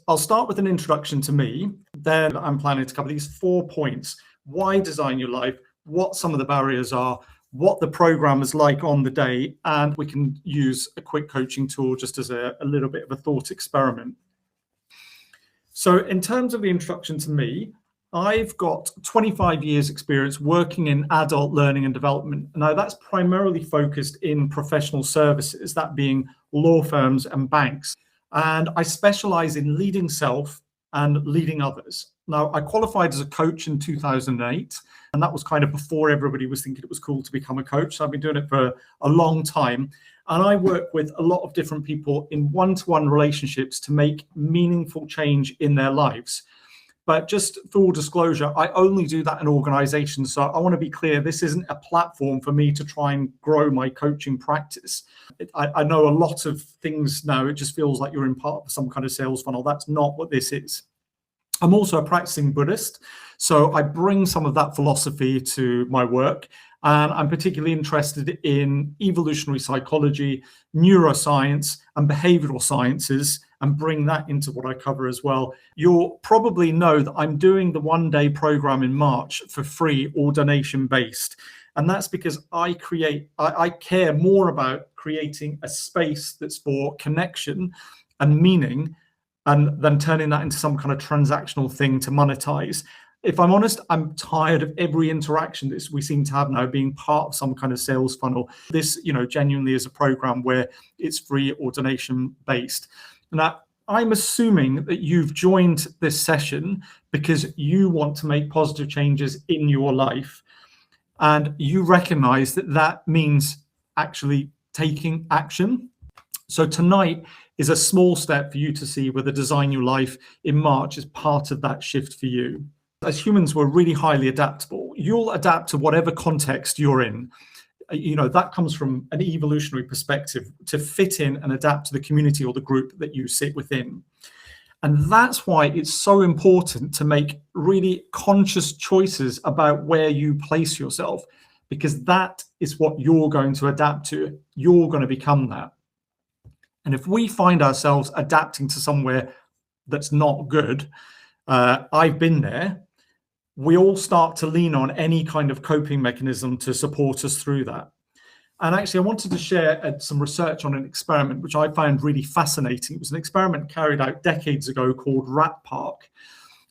I'll start with an introduction to me. Then I'm planning to cover these 4 points: why design your life, what some of the barriers are, what the program is like on the day, and we can use a quick coaching tool just as a little bit of a thought experiment. So in terms of the introduction to me, I've got 25 years experience working in adult learning and development. Now that's primarily focused in professional services, that being law firms and banks. And I specialize in leading self and leading others. Now I qualified as a coach in 2008, and that was kind of before everybody was thinking it was cool to become a coach. So I've been doing it for a long time. And I work with a lot of different people in one-to-one relationships to make meaningful change in their lives. But just full disclosure, I only do that in organizations. So I want to be clear, this isn't a platform for me to try and grow my coaching practice. I know a lot of things now, it just feels like you're in part of some kind of sales funnel. That's not what this is. I'm also a practicing Buddhist, so I bring some of that philosophy to my work. And I'm particularly interested in evolutionary psychology, neuroscience, and behavioral sciences, and bring that into what I cover as well. You'll probably know that I'm doing the one-day program in March for free or donation-based. And that's because I care more about creating a space that's for connection and meaning, and then turning that into some kind of transactional thing to monetize. If I'm honest, I'm tired of every interaction that we seem to have now being part of some kind of sales funnel. This, genuinely is a program where it's free or donation based. Now, I'm assuming that you've joined this session because you want to make positive changes in your life. And you recognize that that means actually taking action. So tonight is a small step for you to see whether Design Your Life in March is part of that shift for you. As humans, we're really highly adaptable. You'll adapt to whatever context you're in. That comes from an evolutionary perspective, to fit in and adapt to the community or the group that you sit within. And that's why it's so important to make really conscious choices about where you place yourself, because that is what you're going to adapt to. You're going to become that. And if we find ourselves adapting to somewhere that's not good, I've been there, we all start to lean on any kind of coping mechanism to support us through that. And actually, I wanted to share some research on an experiment which I found really fascinating. It was an experiment carried out decades ago called Rat Park.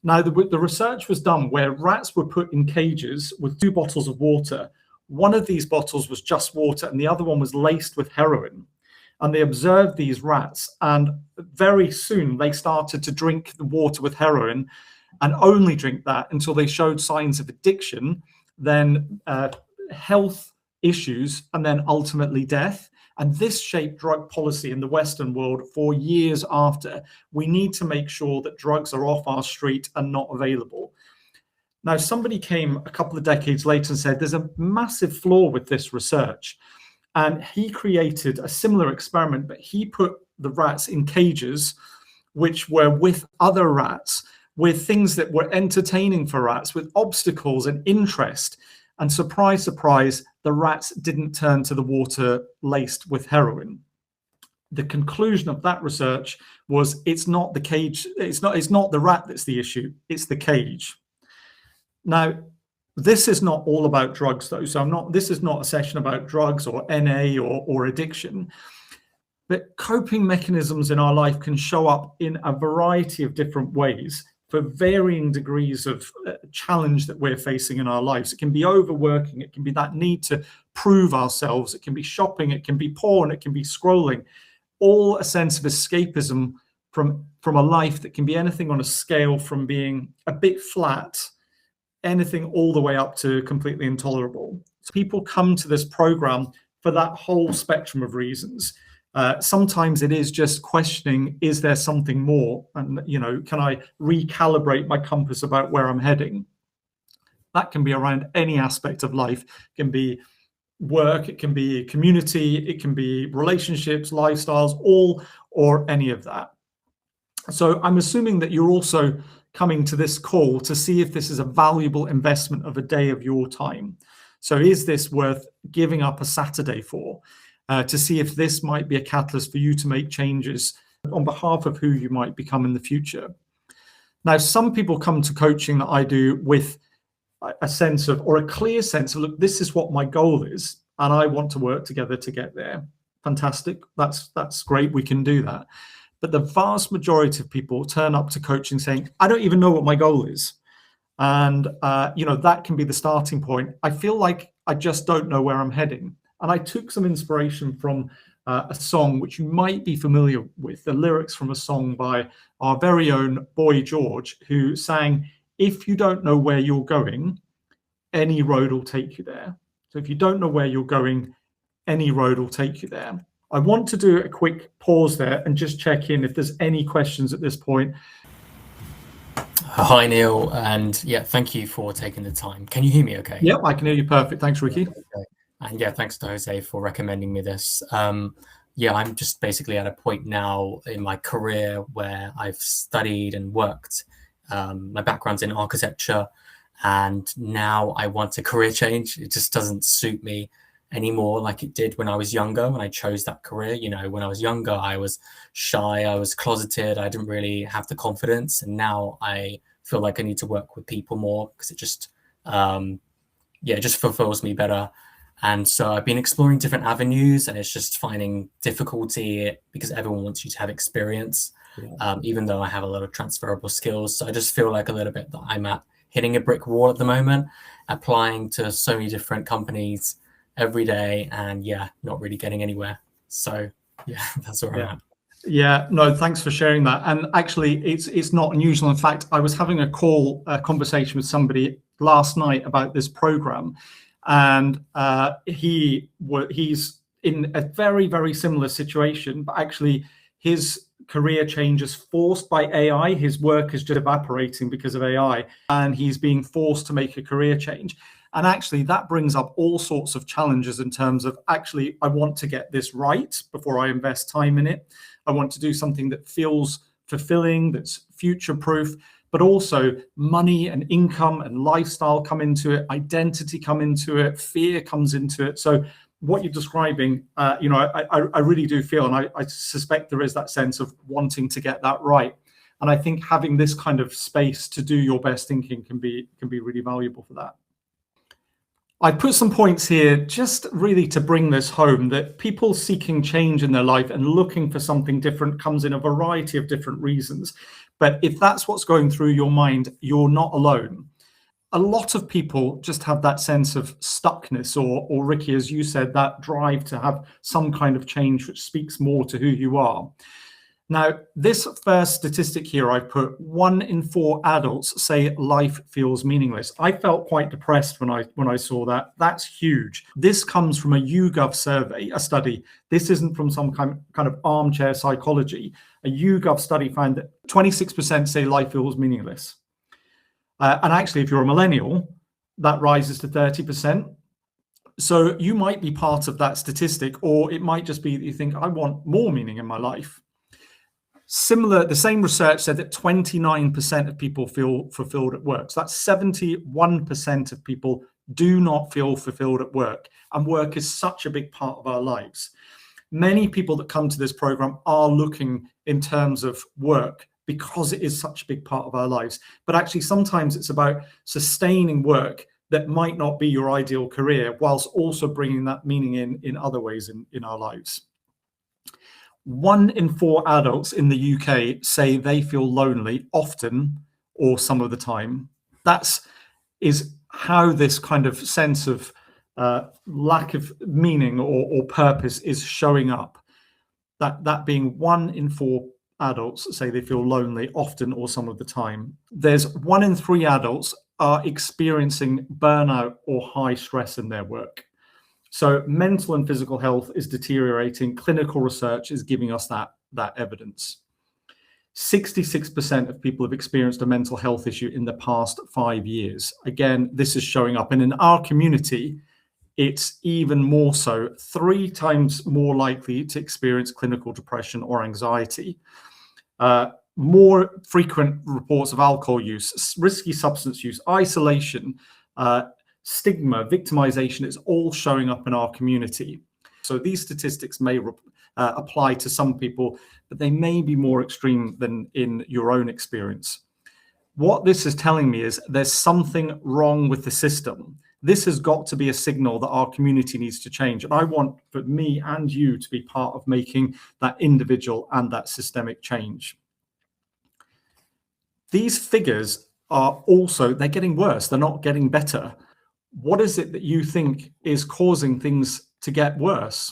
Now, the research was done where rats were put in cages with 2 bottles of water. One of these bottles was just water and the other one was laced with heroin. And they observed these rats, and very soon they started to drink the water with heroin and only drink that until they showed signs of addiction, then health issues, and then ultimately death. And this shaped drug policy in the Western world for years after. We need to make sure that drugs are off our street and not available. Now, somebody came a couple of decades later and said, there's a massive flaw with this research. And he created a similar experiment, but he put the rats in cages, which were with other rats, with things that were entertaining for rats, with obstacles and interest. And surprise, surprise, the rats didn't turn to the water laced with heroin. The conclusion of that research was it's not the cage, it's not the rat that's the issue, it's the cage. Now, this is not all about drugs though. So this is not a session about drugs or NA or addiction. But coping mechanisms in our life can show up in a variety of different ways for varying degrees of challenge that we're facing in our lives. It can be overworking, it can be that need to prove ourselves, it can be shopping, it can be porn, it can be scrolling, all a sense of escapism from a life that can be anything on a scale from being a bit flat, anything all the way up to completely intolerable. So people come to this program for that whole spectrum of reasons. Sometimes it is just questioning, is there something more? And, can I recalibrate my compass about where I'm heading? That can be around any aspect of life. It can be work, it can be community, it can be relationships, lifestyles, all or any of that. So I'm assuming that you're also coming to this call to see if this is a valuable investment of a day of your time. So is this worth giving up a Saturday for? To see if this might be a catalyst for you to make changes on behalf of who you might become in the future. Now, some people come to coaching that I do with a sense of, or a clear sense of, look, this is what my goal is, and I want to work together to get there. Fantastic. That's great. We can do that. But the vast majority of people turn up to coaching saying, I don't even know what my goal is. And, that can be the starting point. I feel like I just don't know where I'm heading. And I took some inspiration from a song which you might be familiar with, the lyrics from a song by our very own Boy George, who sang, if you don't know where you're going, any road will take you there. So if you don't know where you're going, any road will take you there. I want to do a quick pause there and just check in if there's any questions at this point. Hi, Neil, and thank you for taking the time. Can you hear me okay? Yep, I can hear you perfect. Thanks, Ricky. Okay. And thanks to Jose for recommending me this. I'm just basically at a point now in my career where I've studied and worked. My background's in architecture, and now I want a career change. It just doesn't suit me anymore like it did when I was younger, when I chose that career. When I was younger, I was shy, I was closeted, I didn't really have the confidence. And now I feel like I need to work with people more because it just, it just fulfills me better. And so I've been exploring different avenues, and it's just finding difficulty because everyone wants you to have experience, even though I have a lot of transferable skills. So I just feel like a little bit that I'm hitting a brick wall at the moment, applying to so many different companies every day, and not really getting anywhere. So that's where I'm at. Yeah, no, thanks for sharing that. And actually, it's not unusual. In fact, I was having a conversation with somebody last night about this program, and he's in a very, very similar situation, but actually his career change is forced by AI. His work is just evaporating because of AI, and he's being forced to make a career change. And actually, that brings up all sorts of challenges in terms of, actually, I want to get this right before I invest time in it. I want to do something that feels fulfilling, that's future-proof, but also money and income and lifestyle come into it, identity come into it, fear comes into it. So what you're describing, I really do feel, and I suspect there is that sense of wanting to get that right. And I think having this kind of space to do your best thinking can be really valuable for that. I put some points here just really to bring this home, that people seeking change in their life and looking for something different comes in a variety of different reasons. But if that's what's going through your mind, you're not alone. A lot of people just have that sense of stuckness, or Ricky, as you said, that drive to have some kind of change which speaks more to who you are. Now, this first statistic here, I put 1 in 4 adults say life feels meaningless. I felt quite depressed when I saw that. That's huge. This comes from a YouGov survey, a study. This isn't from some kind of armchair psychology. A YouGov study found that 26% say life feels meaningless. And actually, if you're a millennial, that rises to 30%. So you might be part of that statistic, or it might just be that you think, I want more meaning in my life. The same research said that 29% of people feel fulfilled at work. So that's 71% of people do not feel fulfilled at work. And work is such a big part of our lives. Many people that come to this program are looking in terms of work because it is such a big part of our lives. But actually, sometimes it's about sustaining work that might not be your ideal career, whilst also bringing that meaning in other ways in our lives. 1 in 4 adults in the UK say they feel lonely often or some of the time. That is how this kind of sense of lack of meaning or purpose is showing up. That being 1 in 4 adults say they feel lonely often or some of the time. There's 1 in 3 adults are experiencing burnout or high stress in their work. So mental and physical health is deteriorating. Clinical research is giving us that evidence. 66% of people have experienced a mental health issue in the past 5 years. Again, this is showing up. And in our community, it's even more so, 3 times more likely to experience clinical depression or anxiety. More frequent reports of alcohol use, risky substance use, isolation, stigma, victimization is all showing up in our community. So these statistics may apply to some people, but they may be more extreme than in your own experience. What this is telling me is there's something wrong with the system. This has got to be a signal that our community needs to change. And I want for me and you to be part of making that individual and that systemic change. These figures are also, they're getting worse. They're not getting better. What is it that you think is causing things to get worse?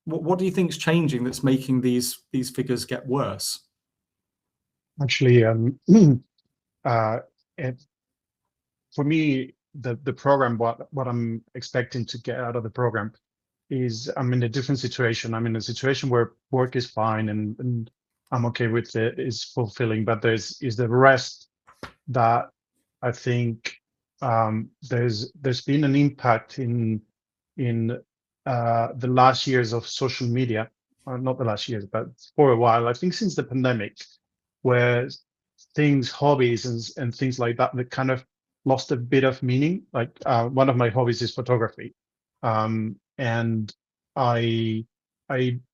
What do you think is changing that's making these figures get worse? Actually, for me, the program, what I'm expecting to get out of the program is I'm in a different situation. I'm in a situation where work is fine and I'm okay with it, is fulfilling, but there's the rest that I think there's been an impact in the last years of social media, or not the last years, but for a while, I think since the pandemic, where hobbies and things like that kind of lost a bit of meaning. Like one of my hobbies is photography, and I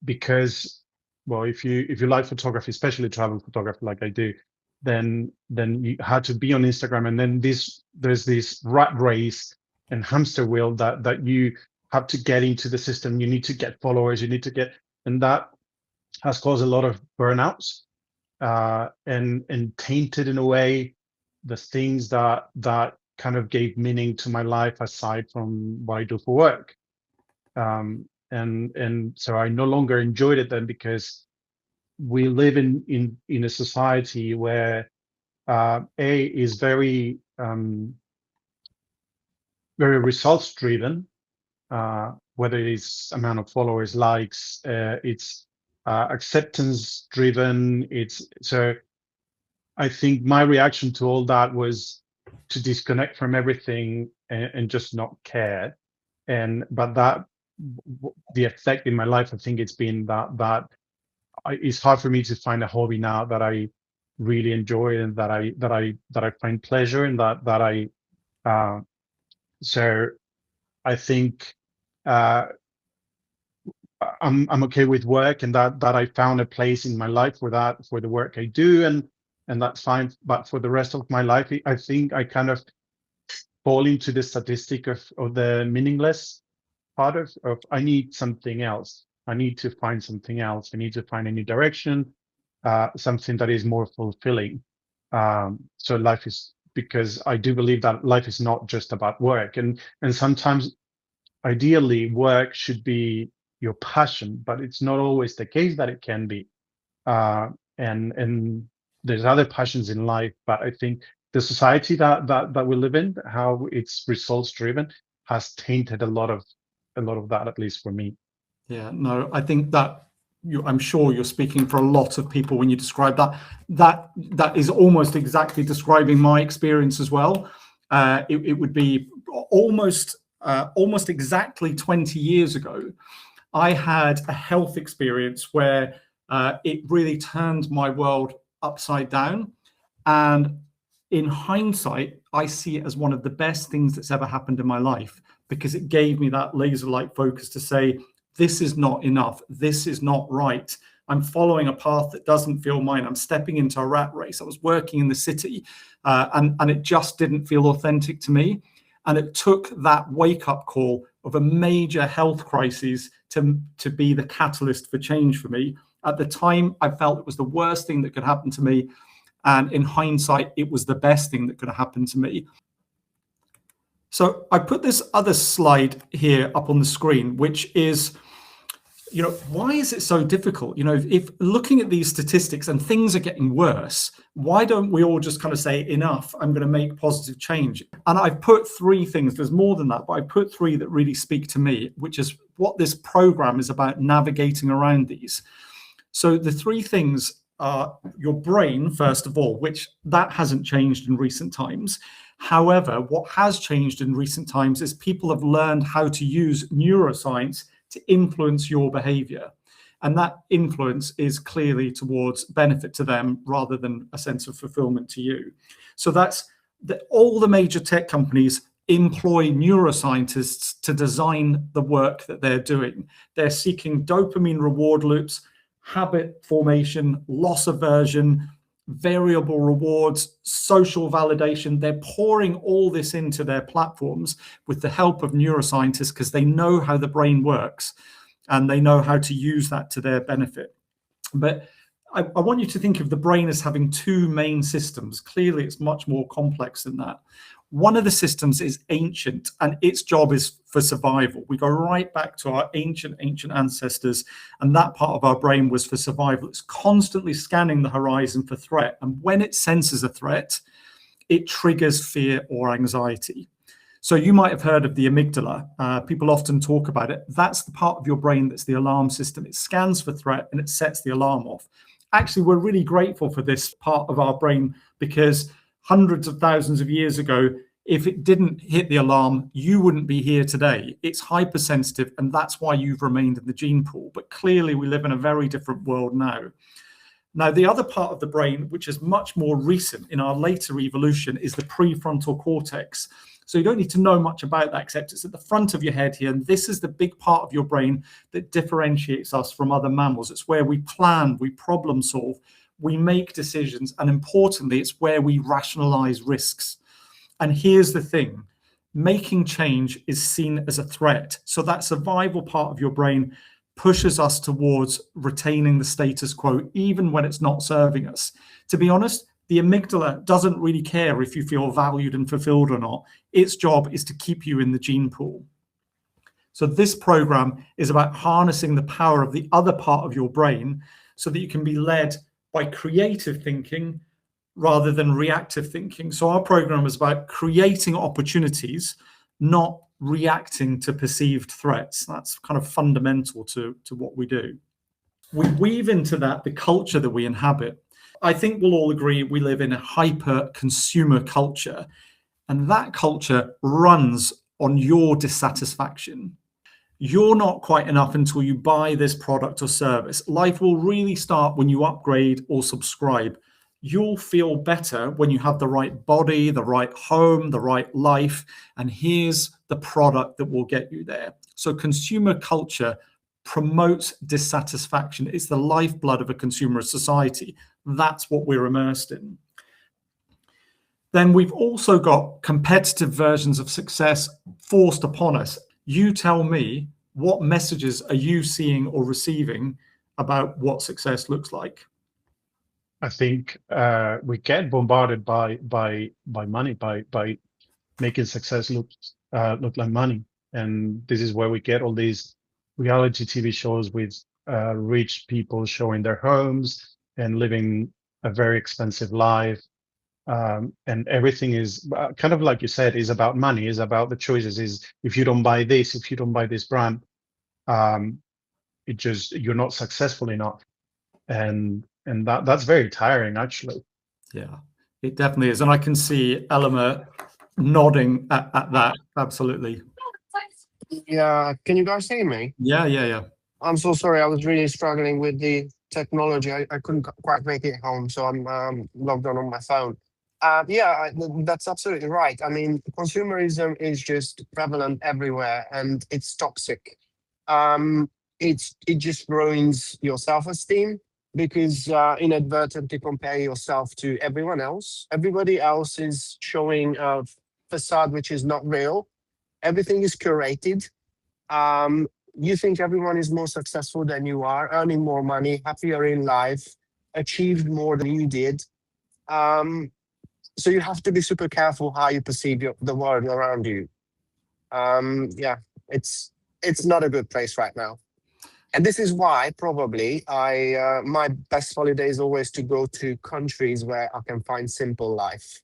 because, well, if you like photography, especially travel photography like I do, then you had to be on Instagram, and then there's this rat race and hamster wheel that you have to get into the system. You need to get followers, and that has caused a lot of burnouts, and tainted in a way the things that kind of gave meaning to my life aside from what I do for work. And so I no longer enjoyed it then, because we live in a society where A is very results driven, whether it's amount of followers, likes, it's acceptance driven. So I think my reaction to all that was to disconnect from everything and just not care. But the effect in my life, I think it's been that it's hard for me to find a hobby now that I really enjoy and that I find pleasure in, that I so I think I'm okay with work, and that I found a place in my life for the work I do, and that's fine. But for the rest of my life, I think I kind of fall into the statistic of the meaningless part of I need something else. I need to find something else. I need to find a new direction, something that is more fulfilling. So life is, because I do believe that life is not just about work, and sometimes ideally work should be your passion, but it's not always the case that it can be. And there's other passions in life, but I think the society that we live in, how it's results driven, has tainted a lot of that, at least for me. Yeah, no, I think that I'm sure you're speaking for a lot of people when you describe that. That is almost exactly describing my experience as well. It would be almost exactly 20 years ago. I had a health experience where it really turned my world upside down. And in hindsight, I see it as one of the best things that's ever happened in my life, because it gave me that laser-like focus to say, this is not enough. This is not right. I'm following a path that doesn't feel mine. I'm stepping into a rat race. I was working in the city, and it just didn't feel authentic to me. And it took that wake-up call of a major health crisis to be the catalyst for change for me. At the time, I felt it was the worst thing that could happen to me. And in hindsight, it was the best thing that could have happened to me. So I put this other slide here up on the screen, which is, why is it so difficult? If looking at these statistics and things are getting worse, why don't we all just kind of say, enough, I'm going to make positive change? And I've put three things, there's more than that, but I put three that really speak to me, which is what this program is about, navigating around these. So the three things are your brain, first of all, which that hasn't changed in recent times. However, what has changed in recent times is people have learned how to use neuroscience to influence your behavior. And that influence is clearly towards benefit to them rather than a sense of fulfillment to you. So that's all the major tech companies employ neuroscientists to design the work that they're doing. They're seeking dopamine reward loops, habit formation, loss aversion, variable rewards, social validation. They're pouring all this into their platforms with the help of neuroscientists because they know how the brain works and they know how to use that to their benefit. But I want you to think of the brain as having two main systems. Clearly, it's much more complex than that. One of the systems is ancient, and its job is for survival. We go right back to our ancient ancestors, and that part of our brain was for survival. It's constantly scanning the horizon for threat, and when it senses a threat, it triggers fear or anxiety. So you might have heard of the amygdala. People often talk about it. That's the part of your brain that's the alarm system. It scans for threat and it sets the alarm off. Actually, we're really grateful for this part of our brain because hundreds of thousands of years ago, if it didn't hit the alarm, you wouldn't be here today. It's hypersensitive, and that's why you've remained in the gene pool. But clearly, we live in a very different world now. Now, the other part of the brain, which is much more recent in our later evolution, is the prefrontal cortex. So you don't need to know much about that, except it's at the front of your head here. And this is the big part of your brain that differentiates us from other mammals. It's where we plan, we problem solve, we make decisions. And importantly, it's where we rationalize risks. And here's the thing, making change is seen as a threat. So that survival part of your brain pushes us towards retaining the status quo, even when it's not serving us. To be honest, the amygdala doesn't really care if you feel valued and fulfilled or not. Its job is to keep you in the gene pool. So this program is about harnessing the power of the other part of your brain so that you can be led by creative thinking rather than reactive thinking. So our program is about creating opportunities, not reacting to perceived threats. That's kind of fundamental to what we do. We weave into that the culture that we inhabit. I think we'll all agree we live in a hyper consumer culture, and that culture runs on your dissatisfaction. You're not quite enough until you buy this product or service. Life will really start when you upgrade or subscribe. You'll feel better when you have the right body, the right home, the right life, and here's the product that will get you there. So consumer culture promotes dissatisfaction. It's the lifeblood of a consumerist society. That's what we're immersed in. Then we've also got competitive versions of success forced upon us. You tell me, what messages are you seeing or receiving about what success looks like? I think we get bombarded by money, by making success look like money, and this is where we get all these reality TV shows with rich people showing their homes and living a very expensive life, and everything is kind of like you said, is about money, is about the choices. Is if you don't buy this, if you don't buy this brand, you're not successful enough, and that's very tiring, actually. Yeah, it definitely is, and I can see Elima nodding at that. Absolutely. Yeah, can you guys hear me? Yeah. I'm so sorry. I was really struggling with the technology. I couldn't quite make it home, so I'm logged on my phone. That's absolutely right. I mean, consumerism is just prevalent everywhere, and it's toxic. It just ruins your self-esteem because inadvertently compare yourself to everyone else. Everybody else is showing a facade which is not real. Everything is curated. You think everyone is more successful than you are, earning more money, happier in life, achieved more than you did. So you have to be super careful how you perceive the world around you. It's not a good place right now. And this is why probably my best holiday is always to go to countries where I can find simple life.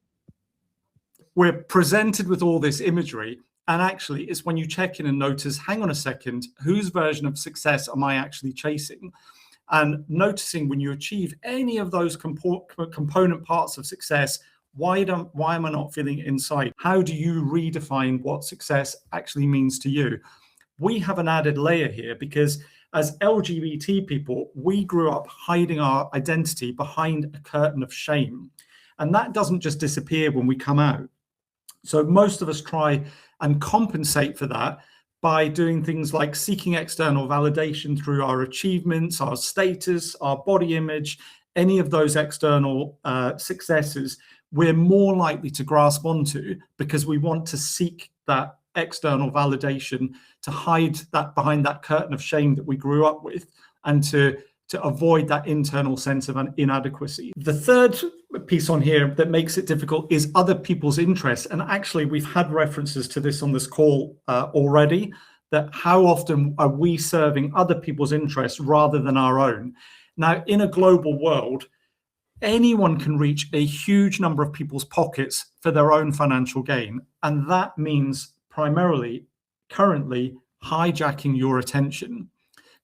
We're presented with all this imagery, and actually it's when you check in and notice, hang on a second, whose version of success am I actually chasing? And noticing when you achieve any of those component parts of success, why am I not feeling it inside? How do you redefine what success actually means to you? We have an added layer here because as LGBT people, we grew up hiding our identity behind a curtain of shame. And that doesn't just disappear when we come out. So most of us try and compensate for that by doing things like seeking external validation through our achievements, our status, our body image, any of those external successes, we're more likely to grasp onto because we want to seek that external validation, to hide that behind that curtain of shame that we grew up with, and to avoid that internal sense of inadequacy. The third piece on here that makes it difficult is other people's interests. And actually, we've had references to this on this call already, that how often are we serving other people's interests rather than our own? Now, in a global world, anyone can reach a huge number of people's pockets for their own financial gain. And that means primarily, currently, hijacking your attention.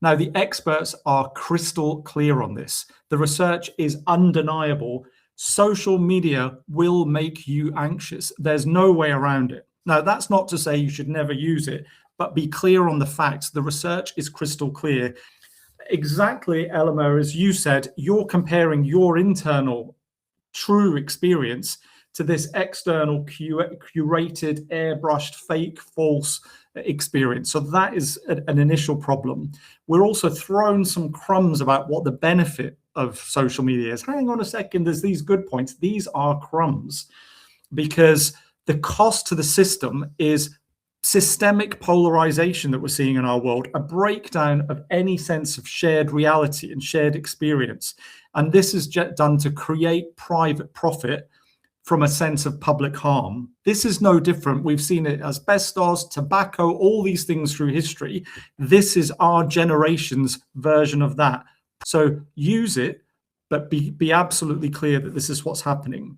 Now, the experts are crystal clear on this. The research is undeniable. Social media will make you anxious. There's no way around it. Now, that's not to say you should never use it, but be clear on the facts. The research is crystal clear. Exactly, Elmer, as you said, you're comparing your internal true experience to this external curated, airbrushed, fake, false experience. So that is an initial problem. We're also thrown some crumbs about what the benefit of social media is. Hang on a second, there's these good points. These are crumbs, because the cost to the system is systemic polarization that we're seeing in our world, a breakdown of any sense of shared reality and shared experience. And this is done to create private profit from a sense of public harm. This is no different. We've seen it as asbestos, tobacco, all these things through history. This is our generation's version of that. So use it, but be absolutely clear that this is what's happening.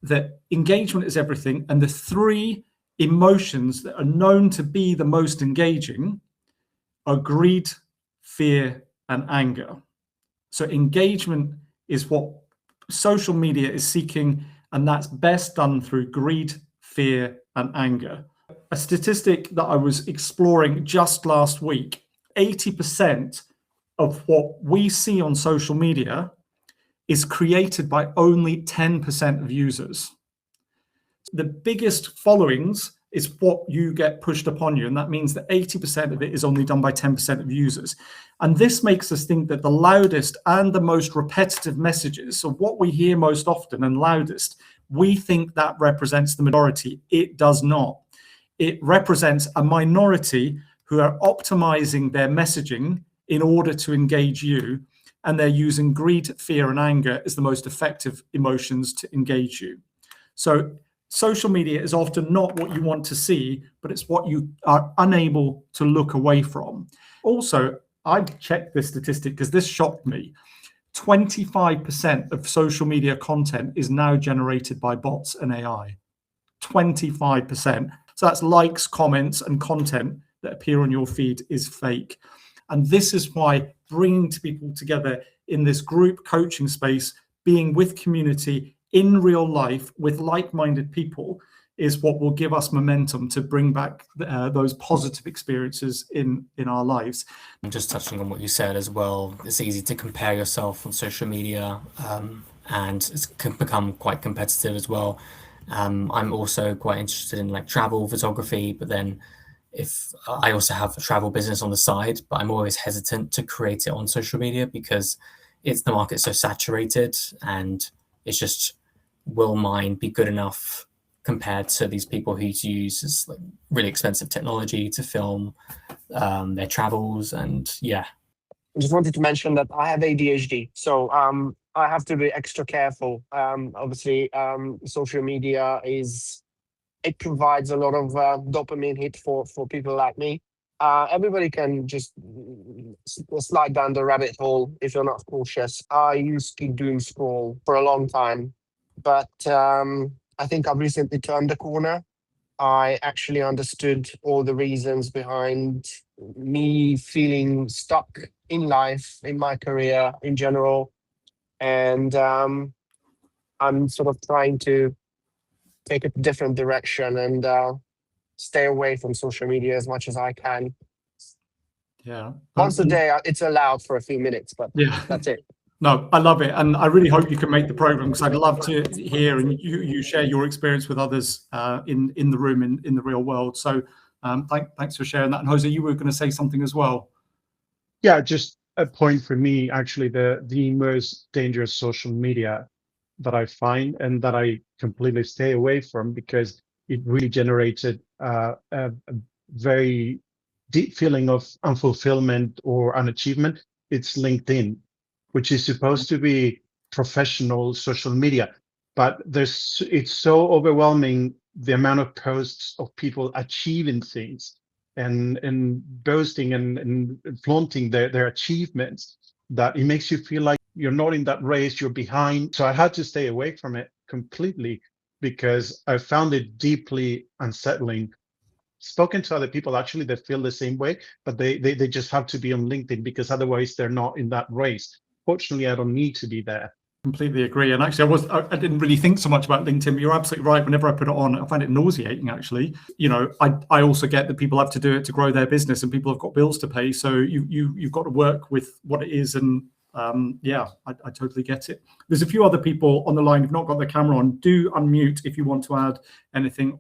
That engagement is everything. And the three emotions that are known to be the most engaging are greed, fear, and anger. So engagement is what social media is seeking, and that's best done through greed, fear, and anger. A statistic that I was exploring just last week, 80% of what we see on social media is created by only 10% of users. The biggest followings is what you get pushed upon you, and that means that 80% of it is only done by 10% of users. And this makes us think that the loudest and the most repetitive messages, so what we hear most often and loudest, we think that represents the majority. It does not. It represents a minority who are optimizing their messaging in order to engage you, and they're using greed, fear, and anger as the most effective emotions to engage you. So social media is often not what you want to see, but it's what you are unable to look away from. Also, I checked this statistic because this shocked me. 25% of social media content is now generated by bots and AI. 25%. So that's likes, comments, and content that appear on your feed is fake. And this is why bringing people together in this group coaching space, being with community in real life with like-minded people, is what will give us momentum to bring back those positive experiences in our lives. And just touching on what you said as well, it's easy to compare yourself on social media, and it can become quite competitive as well. I'm also quite interested in like travel photography, but then if I also have a travel business on the side, but I'm always hesitant to create it on social media because the market's so saturated, and it's just, will mine be good enough compared to these people who use this like really expensive technology to film their travels? And yeah. I just wanted to mention that I have ADHD, so I have to be extra careful. Obviously, social media it provides a lot of dopamine hit for people like me. Everybody can just slide down the rabbit hole if you're not cautious. I used to doom scroll for a long time, but I think I've recently turned the corner. I actually understood all the reasons behind me feeling stuck in life, in my career in general. And I'm sort of trying to take a different direction and stay away from social media as much as I can. Yeah. Once a day, it's allowed for a few minutes, but yeah, that's it. No, I love it. And I really hope you can make the program, because I'd love to hear and you share your experience with others in the room, in the real world. So Thanks for sharing that. And Jose, you were going to say something as well. Yeah, just a point for me, actually, the most dangerous social media that I find and that I completely stay away from, because it really generated a very deep feeling of unfulfillment or unachievement. It's LinkedIn, which is supposed to be professional social media, but it's so overwhelming, the amount of posts of people achieving things and boasting and flaunting their achievements, that it makes you feel like you're not in that race, you're behind. So I had to stay away from it completely, because I found it deeply unsettling. Spoken to other people actually that feel the same way, but they just have to be on LinkedIn, because otherwise they're not in that race. Fortunately, I don't need to be there. Completely agree. And actually, I didn't really think so much about LinkedIn, but you're absolutely right. Whenever I put it on, I find it nauseating, actually. You know, I also get that people have to do it to grow their business, and people have got bills to pay. So you've got to work with what it is. And yeah, I totally get it. There's a few other people on the line who've not got their camera on. Do unmute if you want to add anything.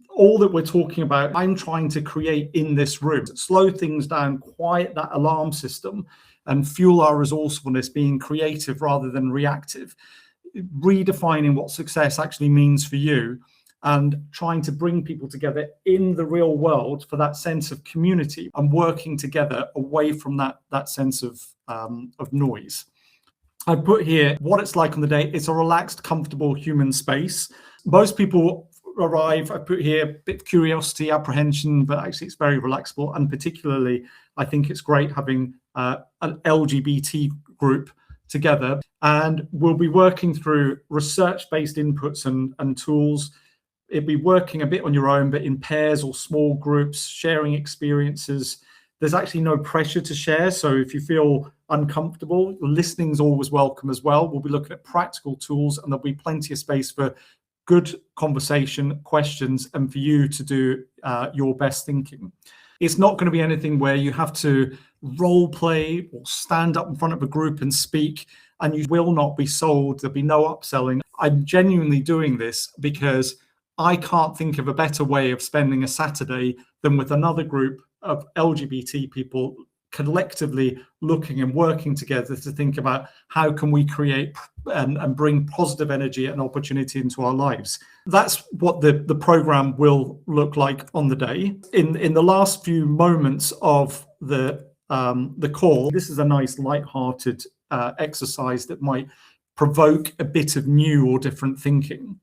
All that we're talking about, I'm trying to create in this room, slow things down, quiet that alarm system, and fuel our resourcefulness, being creative rather than reactive, redefining what success actually means for you, and trying to bring people together in the real world for that sense of community and working together away from that sense of noise. I put here what it's like on the day. It's a relaxed, comfortable human space. Most people arrive, I put here, a bit of curiosity, apprehension, but actually it's very relaxable. And particularly, I think it's great having an LGBT group together. And we'll be working through research-based inputs and tools. It'll be working a bit on your own, but in pairs or small groups, sharing experiences. There's actually no pressure to share. So if you feel uncomfortable, listening is always welcome as well. We'll be looking at practical tools, and there'll be plenty of space for good conversation, questions, and for you to do your best thinking. It's not going to be anything where you have to role play or stand up in front of a group and speak, and you will not be sold. There'll be no upselling. I'm genuinely doing this because I can't think of a better way of spending a Saturday than with another group of LGBT people collectively looking and working together to think about how can we create and bring positive energy and opportunity into our lives. That's what the program will look like on the day. In the last few moments of the call, this is a nice light-hearted exercise that might provoke a bit of new or different thinking.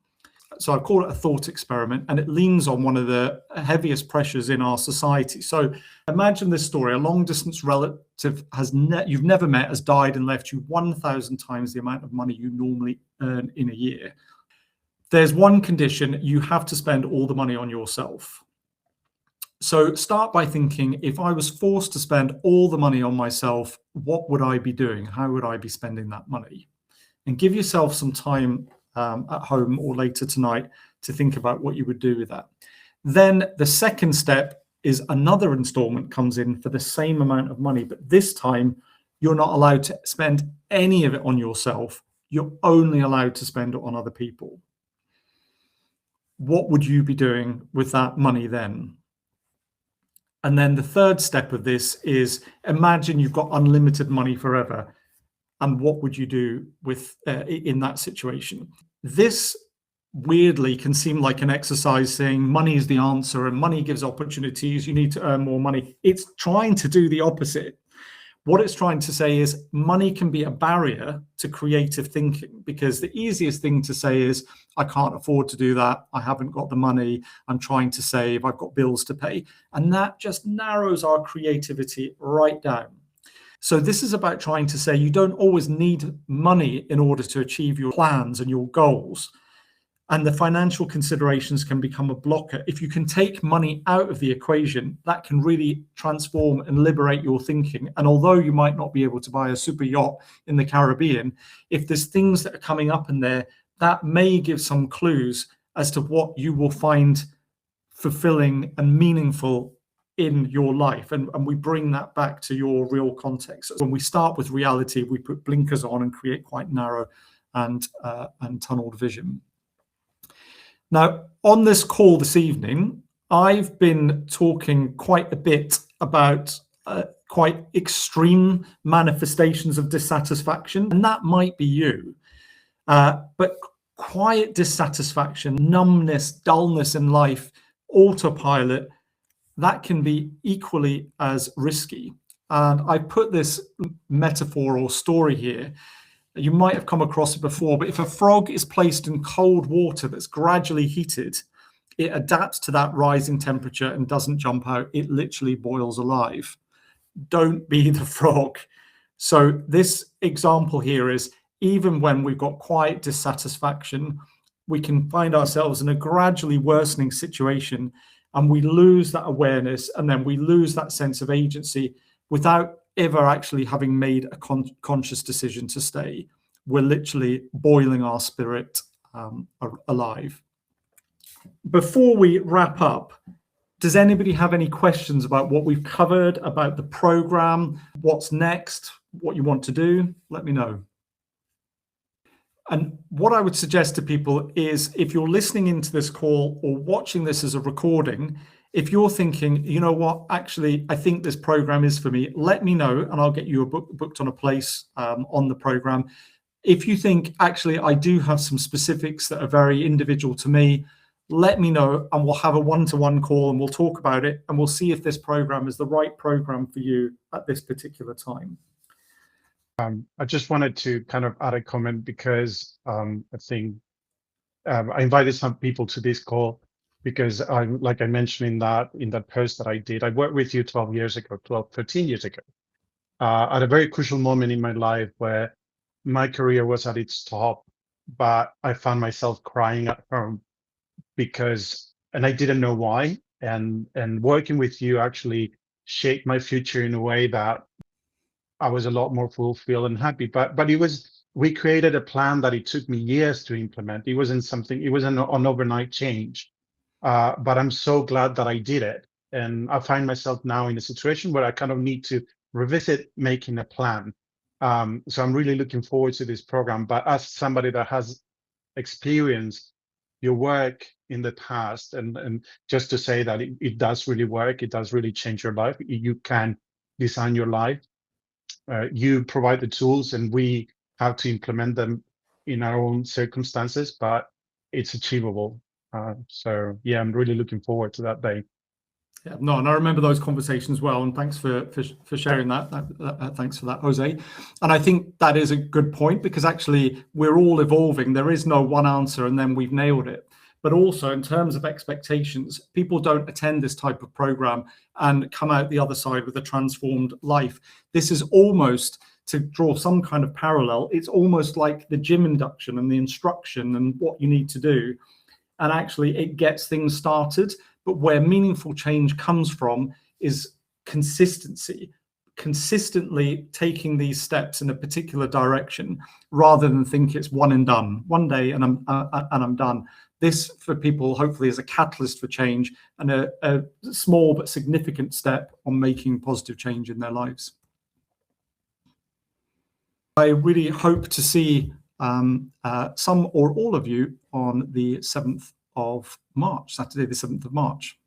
So I call it a thought experiment, and it leans on one of the heaviest pressures in our society. So imagine this story: a long-distance relative you've never met has died and left you 1,000 times the amount of money you normally earn in a year. There's one condition: you have to spend all the money on yourself. So start by thinking, if I was forced to spend all the money on myself, what would I be doing? How would I be spending that money? And give yourself some time at home or later tonight to think about what you would do with that. Then the second step is another installment comes in for the same amount of money, but this time you're not allowed to spend any of it on yourself. You're only allowed to spend it on other people. What would you be doing with that money then? And then the third step of this is, imagine you've got unlimited money forever. And what would you do with in that situation? This weirdly can seem like an exercise saying money is the answer and money gives opportunities, you need to earn more money. It's trying to do the opposite. What it's trying to say is money can be a barrier to creative thinking, because the easiest thing to say is, I can't afford to do that. I haven't got the money. I'm trying to save. I've got bills to pay. And that just narrows our creativity right down. So this is about trying to say you don't always need money in order to achieve your plans and your goals. And the financial considerations can become a blocker. If you can take money out of the equation, that can really transform and liberate your thinking. And although you might not be able to buy a super yacht in the Caribbean, if there's things that are coming up in there, that may give some clues as to what you will find fulfilling and meaningful in your life. And we bring that back to your real context. When we start with reality, we put blinkers on and create quite narrow and tunneled vision. Now, on this call this evening, I've been talking quite a bit about quite extreme manifestations of dissatisfaction, and that might be you. But quiet dissatisfaction, numbness, dullness in life, autopilot, that can be equally as risky. And I put this metaphor or story here. You might have come across it before, but if a frog is placed in cold water that's gradually heated, it adapts to that rising temperature and doesn't jump out. It literally boils alive. Don't be the frog. So this example here is, even when we've got quiet dissatisfaction, we can find ourselves in a gradually worsening situation, and we lose that awareness, and then we lose that sense of agency without ever actually having made a conscious decision to stay. We're literally boiling our spirit alive. Before we wrap up, does anybody have any questions about what we've covered, about the program, what's next, what you want to do? Let me know. And what I would suggest to people is, if you're listening into this call or watching this as a recording, if you're thinking, you know what, actually, I think this program is for me, let me know and I'll get you booked on a place on the program. If you think, actually, I do have some specifics that are very individual to me, let me know and we'll have a one-to-one call and we'll talk about it and we'll see if this program is the right program for you at this particular time. I just wanted to kind of add a comment because I think I invited some people to this call because like I mentioned in that post that I did, I worked with you 13 years ago, at a very crucial moment in my life where my career was at its top, but I found myself crying at home and I didn't know why. And working with you actually shaped my future in a way that I was a lot more fulfilled and happy. But we created a plan that it took me years to implement. It wasn't an overnight change. But I'm so glad that I did it. And I find myself now in a situation where I kind of need to revisit making a plan. So I'm really looking forward to this program. But as somebody that has experienced your work in the past, and just to say that it does really work, it does really change your life. You can design your life. You provide the tools and we have to implement them in our own circumstances, but it's achievable. So yeah, I'm really looking forward to that day. Yeah, no, and I remember those conversations well, and thanks for sharing that. Thanks for that, Jose. And I think that is a good point, because actually we're all evolving. There is no one answer and then we've nailed it. But also in terms of expectations, people don't attend this type of program and come out the other side with a transformed life. This is almost, to draw some kind of parallel, it's almost like the gym induction and the instruction and what you need to do. And actually it gets things started. But where meaningful change comes from is consistency, consistently taking these steps in a particular direction, rather than think it's one and done, one day and I'm done. This, for people, hopefully is a catalyst for change and a small but significant step on making positive change in their lives. I really hope to see some or all of you on the 7th of March, Saturday the 7th of March.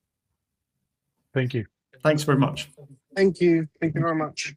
Thank you. Thanks very much. Thank you. Thank you very much.